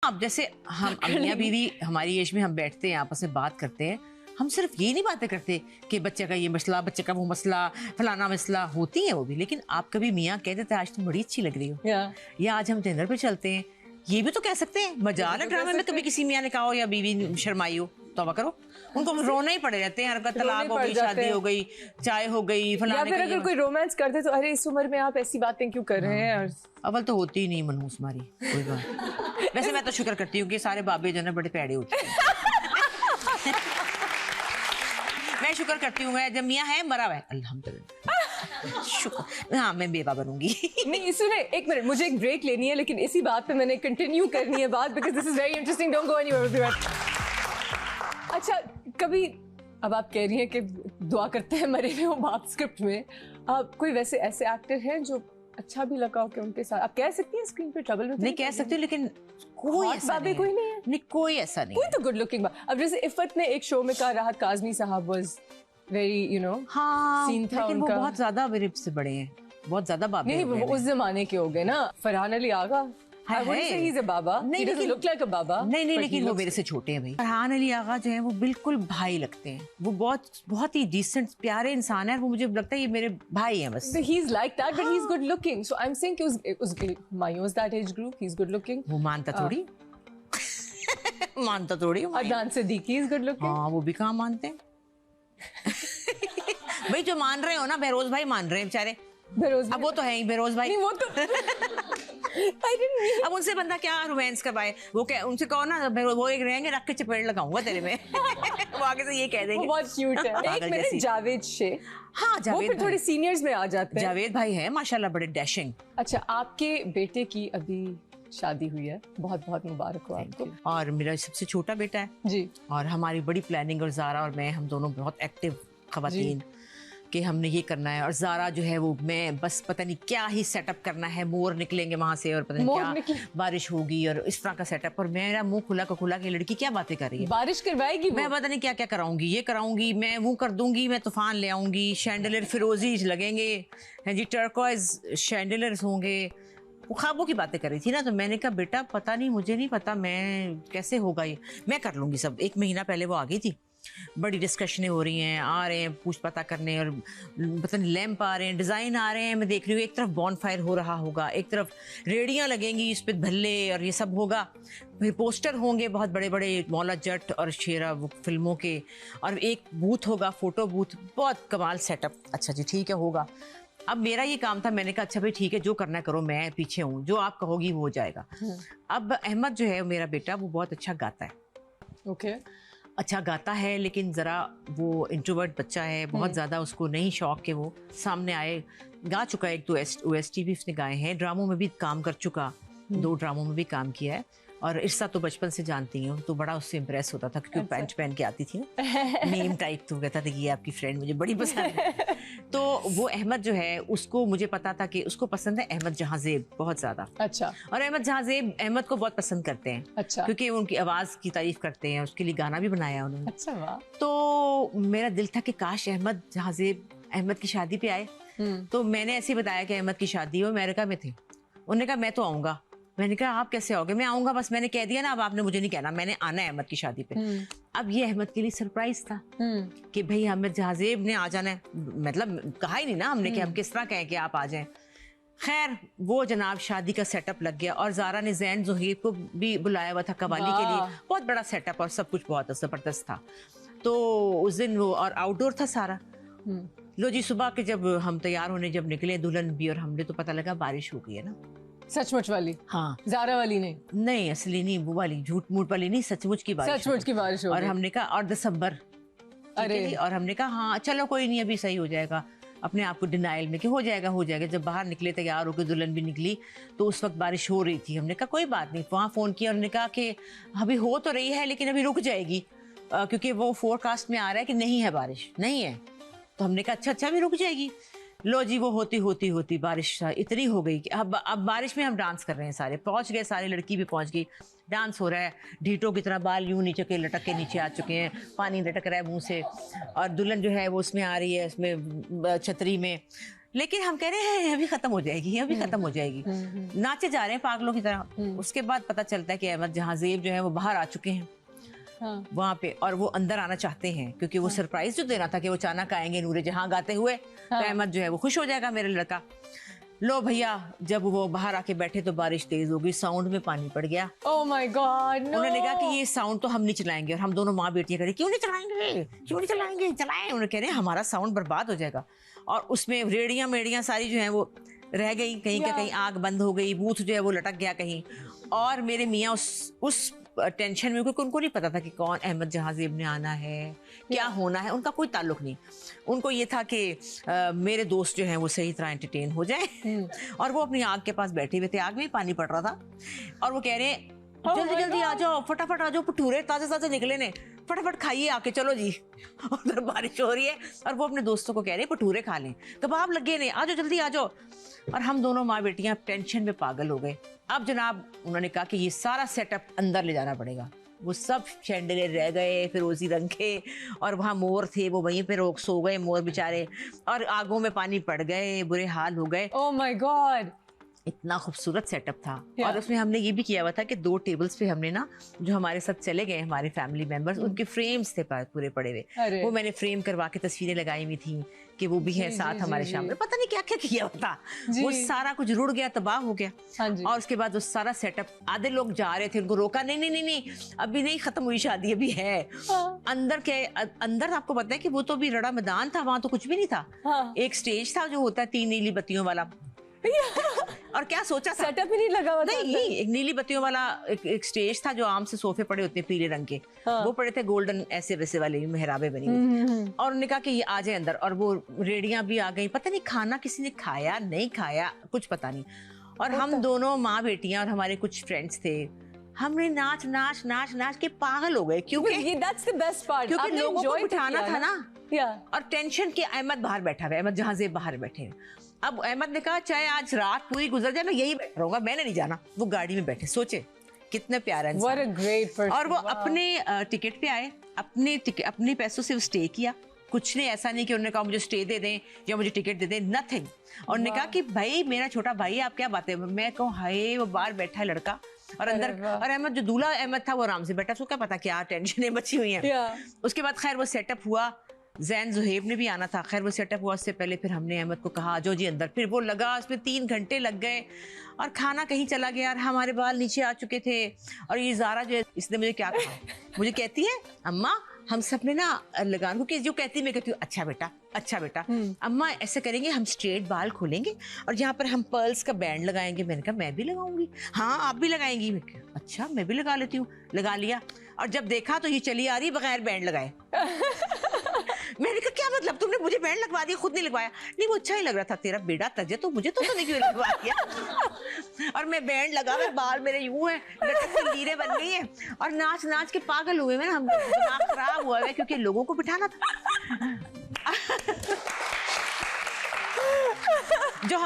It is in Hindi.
अब जैसे हम मियां बीवी हमारी एज में हम बैठते हैं आपस में बात करते हैं, हम सिर्फ ये नहीं बातें करते कि बच्चे का ये मसला, बच्चे का वो मसला, फलाना मसला, होती है वो भी, लेकिन आप कभी मियाँ कह देते आज तुम बड़ी अच्छी लग रही हो, या आज हम डिनर पे चलते हैं, ये भी तो कह सकते हैं। मजाल है ड्रामे में कभी किसी मियाँ ने कहा हो या बीवी शर्माई हो, तौबा करो, उनको रोना ही पड़े रहते हैं, हर तलाक हो गई, शादी हो गई, चाय हो गई, फलाने, या फिर अगर कोई रोमांस करते तो अरे इस उम्र में आप ऐसी बातें क्यों कर रहे हैं। अव्वल तो होती ही नहीं मनहूस हमारी कोई बात। वैसे मैं तो शुक्र करती हूँ कि सारे बाबे जो है बड़े पैड़े होते हैं। मैं शुक्र करती हूँ, जब मियाँ है मरा हुआ है अल्हम्दुलिल्लाह, शुक्र। हाँ मैं बेवा बनूंगी। नहीं सुने, एक मिनट, मुझे एक ब्रेक लेनी है, लेकिन इसी बात पे मैंने कंटिन्यू करनी है बात, because this is very interesting, don't go anywhere. अच्छा, कभी अब आप कह रही हैं कि दुआ करते हैं मरे हुए हो बाप स्क्रिप्ट में, कोई वैसे ऐसे एक्टर हैं जो अच्छा भी लगा हो कि उनके साथ आप कह सकती हैं स्क्रीन पे ट्रबल में? नहीं कह सकती, लेकिन कोई ऐसा नहीं, कोई नहीं है। नहीं कोई ऐसा नहीं, कोई तो गुड लुकिंग। अब जैसे इफ़त ने एक शो में कहा राहत काज़मी साहब वाज वेरी यू नो, हाँ सीन था लेकिन उनका। वो बहुत ज्यादा मेरे से बड़े हैं, बहुत ज्यादा बाबे। नहीं वो उस जमाने के हो गए ना। Farhan Ali Agha, I wouldn't say he's a बाबा. नहीं, He doesn't look like a बाबा. नहीं लेकिन वो मेरे से छोटे हैं भाई। फरहान अली आगा जो है वो बिल्कुल भाई लगते हैं, वो बहुत ही डिसेंट प्यारे इंसान है, वो मुझे लगता है ये मेरे भाई हैं बस। He's like that, but he's good looking. So I'm saying कि उस मायूस that age group, he's good looking. वो मानता थोड़ी मानता थोड़ी। Adnan Siddiqui is good looking. हाँ वो भी कहाँ मानते हैं। भाई जो मान रहे हो ना, बहरोज भाई मान रहे हैं बेचारे। अब वो तो है ही बहरोज भाई। नहीं वो तो अब उनसे बंदा क्या रोमांस करवाए, वो क्या उनसे कहो ना वो एक रहेंगे रख के चपेट लगाऊंगा तेरे में। वो आगे से ये कह देंगे। बहुत क्यूट है। एक मिनट, जावेद शेख। हाँ जावेद, वो फिर थोड़े सीनियर्स में आ जाते हैं। जावेद भाई है माशाल्लाह बड़े डैशिंग। अच्छा, आपके बेटे की अभी शादी हुई है, बहुत बहुत मुबारक हो आपको। और मेरा सबसे छोटा बेटा है जी, और हमारी बड़ी प्लानिंग, और ज़ारा और मैं, हम दोनों बहुत एक्टिव खवातीन कि हमने ये करना है। और ज़ारा जो है वो, मैं बस पता नहीं क्या ही सेटअप करना है, मोर निकलेंगे वहां से और पता नहीं क्या बारिश होगी और इस तरह का सेटअप, और मेरा मुंह खुला का खुला कि लड़की क्या बातें कर रही है, बारिश करवाएगी, मैं पता नहीं क्या क्या कराऊंगी, ये कराऊंगी, मैं वो कर दूंगी, मैं तूफान ले आऊंगी, शैंडलियर फिरोजी लगेंगे हैं जी, टर्कोइज शैंडलियर्स होंगे, वो ख्वाबों की बातें कर रही थी ना। तो मैंने कहा बेटा पता नहीं, मुझे नहीं पता मैं कैसे होगा ये, मैं कर लूंगी सब। 1 महीना पहले वो आ गई थी, बड़ी डिस्कशनें हो रही हैं, आ रहे हैं पूछ पता करने, और पता नहीं लैंप आ रहे हैं, डिज़ाइन आ रहे हैं, मैं देख रही हूँ एक तरफ बॉनफायर हो रहा होगा, एक तरफ रेडियाँ लगेंगी, इस पे धल्ले और ये सब होगा, फिर पोस्टर होंगे बहुत बड़े बड़े, मौला जट और शेरा वो फिल्मों के, और एक बूथ होगा, फोटो बूथ, बहुत कमाल सेटअप। अच्छा जी ठीक है होगा। अब मेरा ये काम था, मैंने कहा अच्छा भाई ठीक है जो करना करो, मैं पीछे हूँ, जो आप कहोगी वो हो जाएगा। अब अहमद जो है मेरा बेटा, वो बहुत अच्छा गाता है। ओके, अच्छा गाता है, लेकिन ज़रा वो इंट्रोवर्ट बच्चा है, बहुत ज़्यादा उसको नहीं शौक के वो सामने आए। गा चुका है, एक तो OST भी उसने गाए हैं, ड्रामों में भी काम कर चुका, 2 ड्रामों में भी काम किया है। और इर्सा तो बचपन से जानती हूँ, तो बड़ा उससे इम्प्रेस होता था क्योंकि पैंट पहन के आती थी ना, मीम टाइप, तो कहता था कि ये आपकी फ्रेंड मुझे बड़ी पसंद है। तो वो अहमद जो है, उसको मुझे पता था कि उसको पसंद है अहमद जहाज़ेब बहुत ज़्यादा। अच्छा, और अहमद जहाज़ेब अहमद को बहुत पसंद करते हैं। अच्छा, क्योंकि उनकी आवाज़ की तारीफ करते हैं, उसके लिए गाना भी बनाया उन्होंने। अच्छा वाह। तो मेरा दिल था कि काश अहमद जहाज़ेब अहमद की शादी पे आए। तो मैंने ऐसे ही बताया कि अहमद की शादी हो, अमेरिका में थे। उन्होंने कहा मैं तो आऊँगा। मैंने कहा आप कैसे आओगे? मैं आऊँगा, बस मैंने कह दिया ना, अब आपने मुझे नहीं कहना, मैंने आना है अहमद की शादी पे। अब ये अहमद के लिए सरप्राइज था कि भाई अहमद जहाज़ेब ने आ जाना है, मतलब कहा ही नहीं ना हमने कि हम किस तरह कहें कि आप आ जाएं। खैर वो जनाब शादी का सेटअप लग गया, और ज़ारा ने ज़ैन ज़ुहैर को भी बुलाया हुआ था कवाली के लिए, बहुत बड़ा सेटअप और सब कुछ बहुत ज़बरदस्त था। तो उस दिन वो, और आउटडोर था सारा। लो जी, सुबह के जब हम तैयार होने जब निकले, दुल्हन भी और हमने, तो पता लगा बारिश हो गई है ना। सचमुच वाली? हाँ, ज़ारा वाली नहीं असली नहीं, वो वाली झूठ मूठ वाली नहीं, सचमुच की बारिश, सचमुच की बारिश हो गई। और हमने कहा, और दिसंबर, अरे, और हमने कहा हाँ चलो कोई नहीं, अभी सही हो जाएगा, अपने आप को डिनाइल में कि हो जाएगा हो जाएगा। जब बाहर निकले तैयार होकर, दुल्हन भी निकली, तो उस वक्त बारिश हो रही थी। हमने कहा कोई बात नहीं, वहाँ फ़ोन किया, उन्होंने कहा कि अभी हो तो रही है लेकिन अभी रुक जाएगी, क्योंकि वो फोरकास्ट में आ रहा है कि नहीं है बारिश, नहीं है। तो हमने कहा अच्छा अभी रुक जाएगी। लो जी, वो होती होती होती बारिश इतनी हो गई कि अब बारिश में हम डांस कर रहे हैं, सारे पहुंच गए, सारी लड़की भी पहुंच गई, डांस हो रहा है, ढीटों की तरह बाल यूं नीचे के लटक के नीचे आ चुके हैं, पानी लटक रहा है मुंह से, और दुल्हन जो है वो उसमें आ रही है, उसमें छतरी में, लेकिन हम कह रहे हैं अभी खत्म हो जाएगी, अभी खत्म हो जाएगी, नाचे जा रहे हैं पागलों की तरह। उसके बाद पता चलता है कि अहमद जहां ज़ेब जो है वो बाहर आ चुके हैं वहां पे, और वो अंदर आना चाहते हैं क्योंकि वो सरप्राइज जो देना था कि वो अचानक आएंगे नूरे जहां गाते हुए, तो अहमद जो है वो खुश हो जाएगा मेरा लड़का। लो भैया, जब वो बाहर आके बैठे तो बारिश तेज हो गई, साउंड में पानी पड़ गया। Oh my God, no. उन्होंने कहा कि ये साउंड तो हम नहीं चलाएंगे, और हम दोनों माँ बेटियां करें क्यों नहीं चलाएंगे, क्यों नहीं चलाएंगे, चलाएं। उन्होंने कह रहे हैं हमारा साउंड बर्बाद हो जाएगा। और उसमें रेडियां मेडियां सारी जो है वो रह गई, कहीं का कहीं आग बंद हो गई, बूथ जो है वो लटक गया कहीं। और मेरे मियाँ उस टेंशन में, क्योंकि उनको नहीं पता था कि कौन अहमद जहां ज़ेब ने आना है, क्या होना है, उनका कोई ताल्लुक नहीं। उनको ये था कि मेरे दोस्त जो हैं वो सही तरह एंटरटेन हो जाए। और वो अपनी आग के पास बैठे हुए थे, आग में ही पानी पड़ रहा था, और वो कह रहे हैं जल्दी जल्दी आ जाओ, फटाफट आ जाओ, भटूरे ताजे ताजे निकले ने, फटाफट खाइए आके, चलो जी। उधर बारिश हो रही है और वो अपने दोस्तों को कह रहे हैं भटूरे खा लें, कबाब लगे ने, आ जाओ जल्दी आ जाओ। और हम दोनों माँ बेटियां टेंशन में पागल हो गए। अब जनाब उन्होंने कहा कि ये सारा सेटअप अंदर ले जाना पड़ेगा। वो सब शैंडलियर रह गए फिरोजी रंग के, और वहाँ मोर थे वो वहीं पे रोक सो गए मोर बेचारे, और आगों में पानी पड़ गए, बुरे हाल हो गए। ओह माय गॉड, इतना खूबसूरत सेटअप था। और उसमें हमने ये भी किया हुआ था कि 2 टेबल्स पे हमने ना, जो हमारे साथ चले गए हमारे फैमिली मेंबर्स, उनके फ्रेम्स थे पूरे पड़े हुए, वो मैंने फ्रेम करवा के तस्वीरें लगाई हुई थी कि वो भी है साथ हमारे सामने। पता नहीं क्या क्या किया हुआ था, वो सारा कुछ रुड़ गया, तबाह हो गया। और उसके बाद वो सारा सेटअप, आधे लोग जा रहे थे, उनको रोका, नहीं नहीं नहीं नहीं अभी नहीं खत्म हुई शादी, अभी है अंदर के अंदर। आपको पता है कि वो तो अभी रड़ा मैदान था, वहां तो कुछ भी नहीं था। एक स्टेज था जो होता है 3 नीली बत्तियों वाला। और क्या सोचा था, सेटअप ही नहीं लगा हुआ था। नहीं, एक नीली बत्तियों वाला एक स्टेज था, जो आम से सोफे पड़े होते हैं पीले रंग के, वो पड़े थे गोल्डन ऐसे वैसे वाले मेहराबे बनी हुई। और उन्होंने कहा कि ये आ जाए अंदर, और वो रेडियां भी आ गई। पता नहीं खाना किसी ने खाया नहीं खाया, कुछ पता नहीं। और हम दोनों माँ बेटियां और हमारे कुछ फ्रेंड्स थे, हमने नाच नाच नाच नाच के पागल हो गए, क्योंकि that's the best part, क्योंकि लोगों को enjoy बिठाना किया था ना। और टेंशन के अहमद बाहर बैठा हुआ, अहमद जहां ज़ेब बाहर बैठे हैं। अब अहमद ने कहा चाहे आज रात पूरी गुजर जाए मैं यही बैठ रहूंगा, मैंने नहीं जाना। वो गाड़ी में बैठे, सोचे कितने प्यारा इंसान। What a great person, और वो अपने टिकट पे आए, अपने पैसों से स्टे किया। कुछ नहीं, ऐसा नहीं कि उन्होंने कहा मुझे स्टे दे दें या मुझे टिकट दे दें, नथिंग। और उन्होंने कहा कि भाई मेरा छोटा भाई, आप क्या बातें। मैं कहूँ हाय, वो बाहर बैठा है लड़का, और अंदर, और अहमद जो दूल्हा अहमद था वो आराम से बैठा, उसको क्या पता क्या टेंशनें बची हुई हैं। उसके बाद खैर वो सेटअप हुआ, जैन जुहेब ने भी आना था। खैर वो सेटअप हुआ, उससे पहले फिर हमने अहमद को कहा जो जी अंदर, फिर वो लगा, उसमें 3 घंटे लग गए, और खाना कहीं चला गया, और हमारे बाल नीचे आ चुके थे। और ये ज़ारा जो है, इसने मुझे क्या कहा, मुझे कहती है अम्मा हम सब ने ना लगान, क्योंकि जो कहती है मैं कहती हूँ अच्छा बेटा, अच्छा बेटा। अम्मा ऐसे करेंगे, हम स्ट्रेट बाल खोलेंगे और यहाँ पर हम पर्ल्स का बैंड लगाएंगे। मैंने कहा मैं भी लगाऊंगी। हाँ आप भी लगाएंगी। मैं कहा अच्छा मैं भी लगा लेती हूँ। लगा लिया, और जब देखा तो ये चली आ रही बगैर बैंड लगाए। मैंने कहा क्या मतलब, तुमने मुझे बैंड लगवा दिया, खुद नहीं लगवाया। नहीं वो अच्छा ही लग रहा था, तेरा बेटा तजे तो मुझे तो नहीं क्यों लगवा दिया। और मैं बैंड लगा, मैं बाल मेरे यूं हैं, लटक की लीरें बन गई हैं, और नाच नाच के पागल हुए। मैं हम दिमाग खराब हुआ है क्योंकि लोगों को बिठाना था। जो